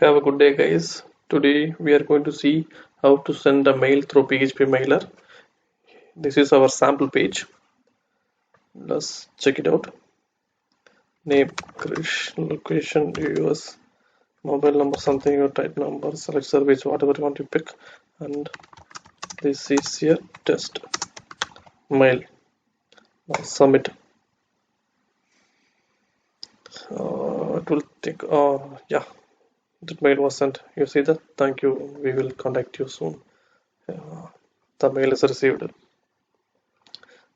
Have a good day, guys. Today we are going to see how to send a mail through PhpMailer. This is our sample page. Let's check it out. Name, Krish, location, US, mobile number, something, your type number, select service, whatever you want to pick. And this is your test mail. Now submit. It will take, yeah, that mail was sent. You see that? Thank you. We will contact you soon. The mail is received.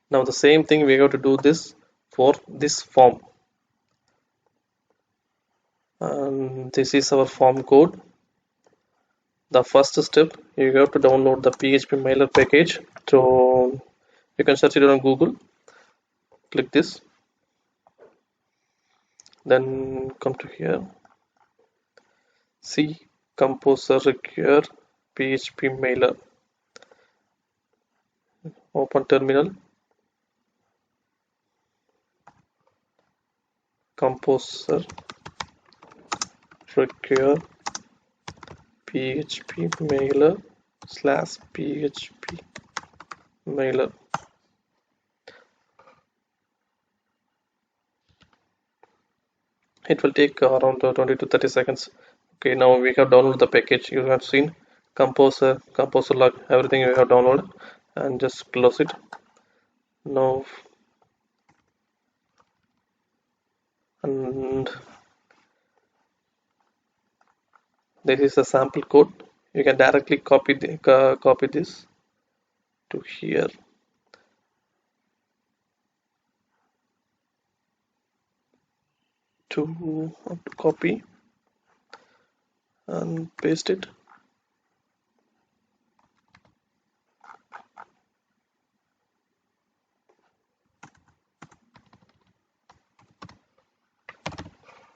Now the same thing we have to do this for this form, and this is our form code. The first step, you have to download the PhpMailer package. So you can search it on Google. Click this, then come to here. See composer require PhpMailer. Open terminal. Composer require PhpMailer / PhpMailer. It will take around 20 to 30 seconds. Okay, now we have downloaded the package. You have seen composer log, everything you have downloaded, and just close it. Now, and this is a sample code. You can directly copy this to here. To copy and paste it.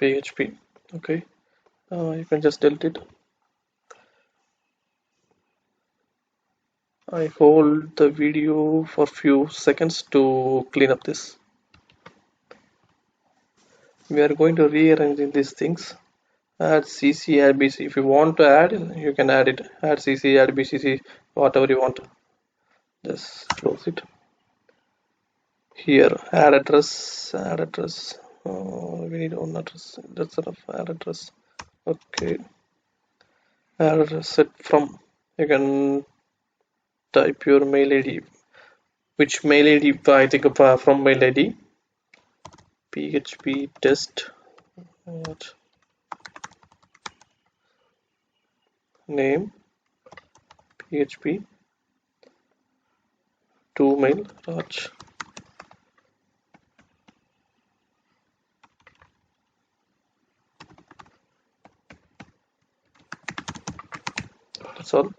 PHP. Okay, you can just delete it. I hold the video for few seconds to clean up this. We are going to rearrange these things. Add CC, add BC. If you want to add, you can add it. Add CC, add BCC, whatever you want. Just close it. Here, add address. We need one address. That's enough. Add address. Okay. Add address set from. You can type your mail ID. Which mail ID? I think from mail ID. PHP test. Name. PHP. To mail. Raj. That's all.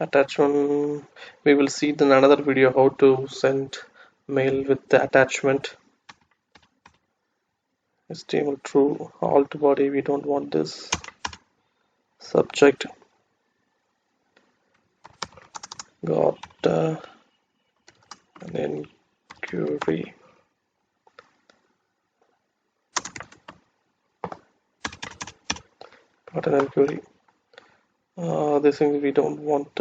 Attachment, we will see in another video how to send mail with the attachment. HTML true, alt body, we don't want this. Subject, got an inquiry. Got an inquiry. This thing we don't want.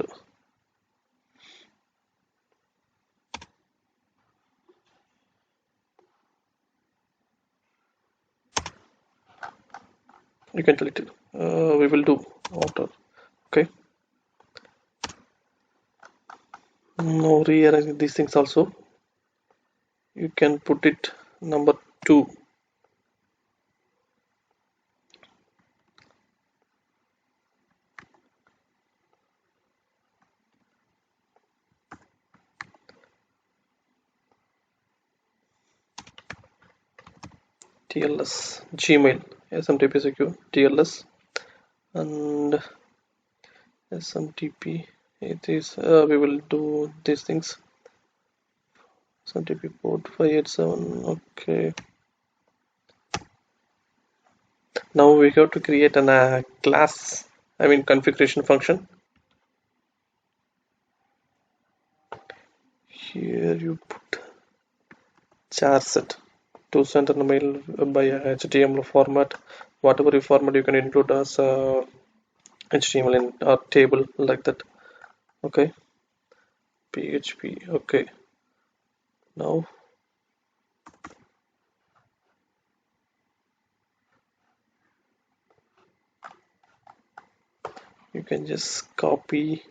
You can delete it. We will do auto. Okay. Now rearrange these things also. You can put it number 2. TLS, Gmail, SMTP TLS, and SMTP. It is we will do these things. SMTP port 587. Okay. Now we have to create a class. Configuration function. Here you put char set to send a mail by HTML format whatever format you can include as HTML in or table like that. Okay, PHP. Okay, now you can just copy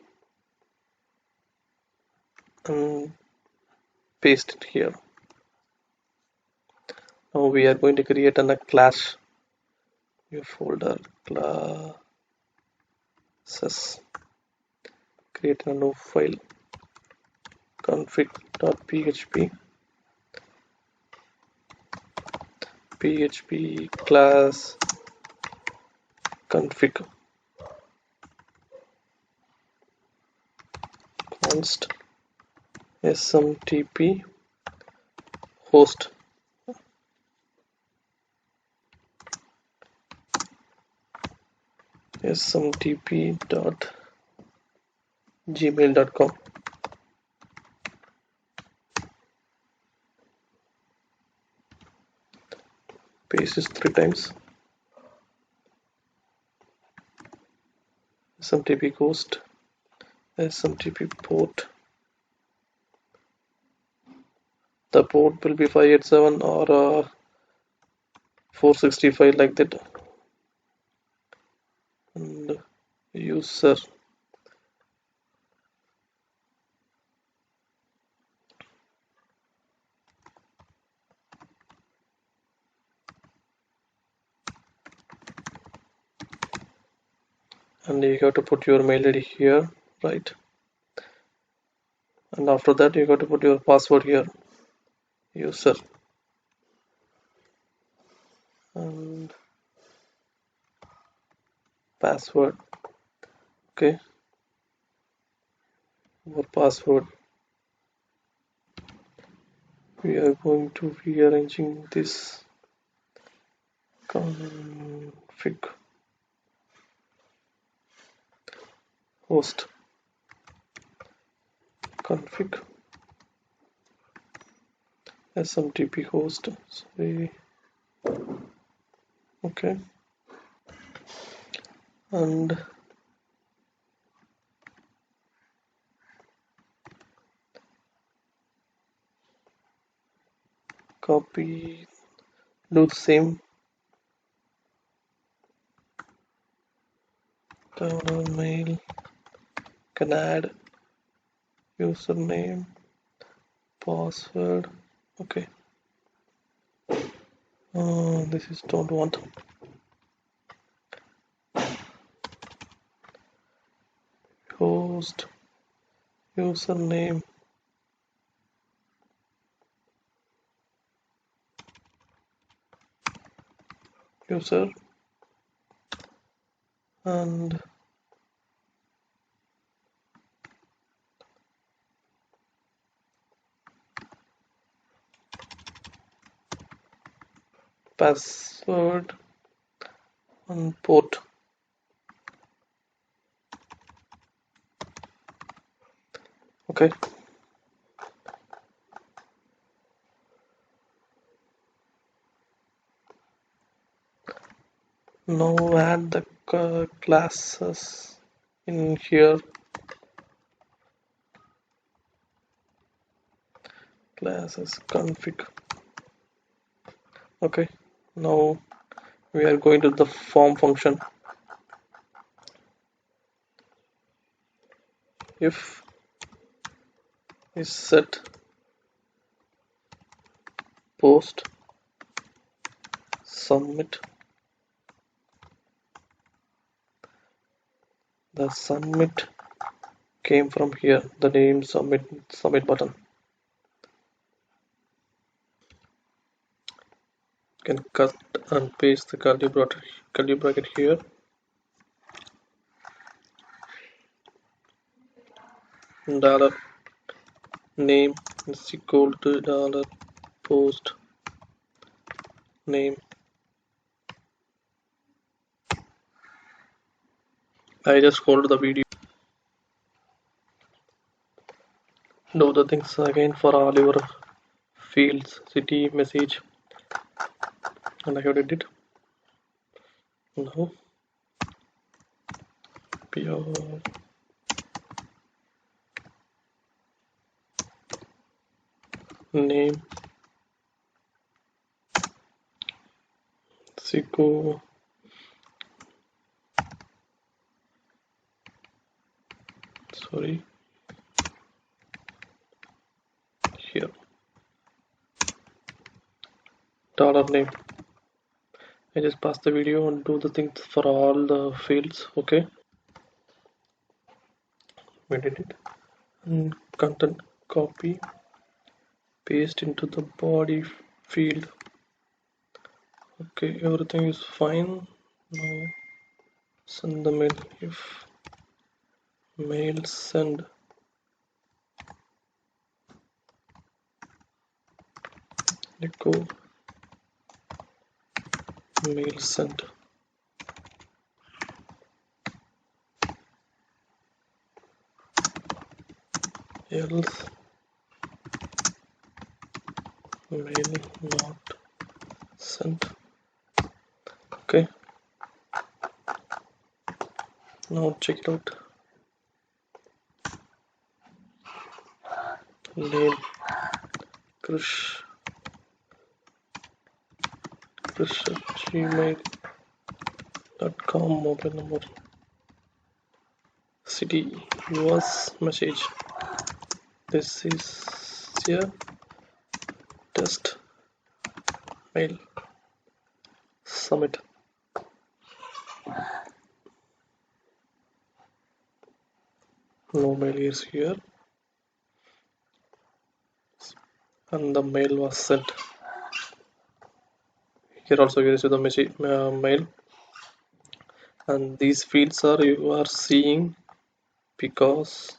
and paste it here. Now we are going to create a class. New folder classes. Create a new file config.php php class config const smtp host smtp.gmail.com. Paste this 3 times. smtp host smtp port. The port will be 587 or 465 like that, and user and you have to put your mail ID here, right? And after that you have to put your password here, user, and password. Okay, your password. We are going to rearranging this config host config smtp host. Sorry. Okay, and copy, do the same. Mail, can add username, password. Okay, this is don't want. Host username, user, and password and port. Okay, now add the classes in here. Classes config. Okay, now we are going to the form function. If is set post submit, the submit came from here, the name submit button. You can cut and paste the curly bracket here. Dollar name is equal to dollar post name. I just hold the video. Do the things again for all your fields, city, message, and I have did it. Now your name Siko. Sorry, here dollar name. I just pass the video and do the things for all the fields. Okay, we did it. And content copy, paste into the body field. Okay, everything is fine. Now send the mail. If mail send echo mail sent. Else mail not sent. Okay, now check it out. Name Krish Krish@gmail.com. Mobile number, city, US, message. This is a test mail. Submit. No mail is here, and the mail was sent. Here also you receive the message mail, and these fields are you are seeing because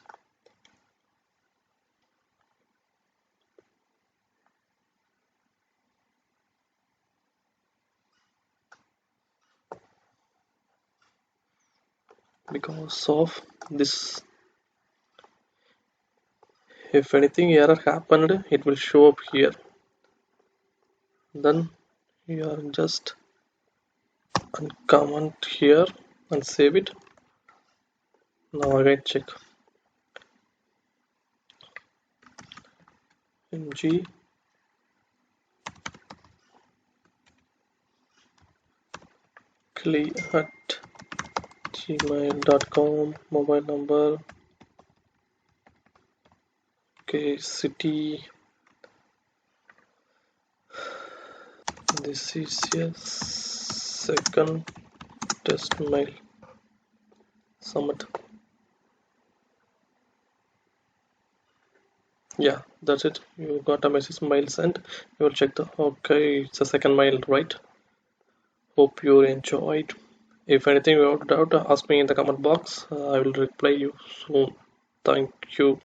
of this. If anything error happened, it will show up here. Then you are just comment here and save it. Now again check mg cli@gmail.com. Mobile number, okay, city. This is a second test mail. Submit. Yeah, that's it. You got a message mail sent. You will check the, okay, it's a second mail, right? Hope you enjoyed. If anything you have doubt, ask me in the comment box. I will reply you soon. Thank you.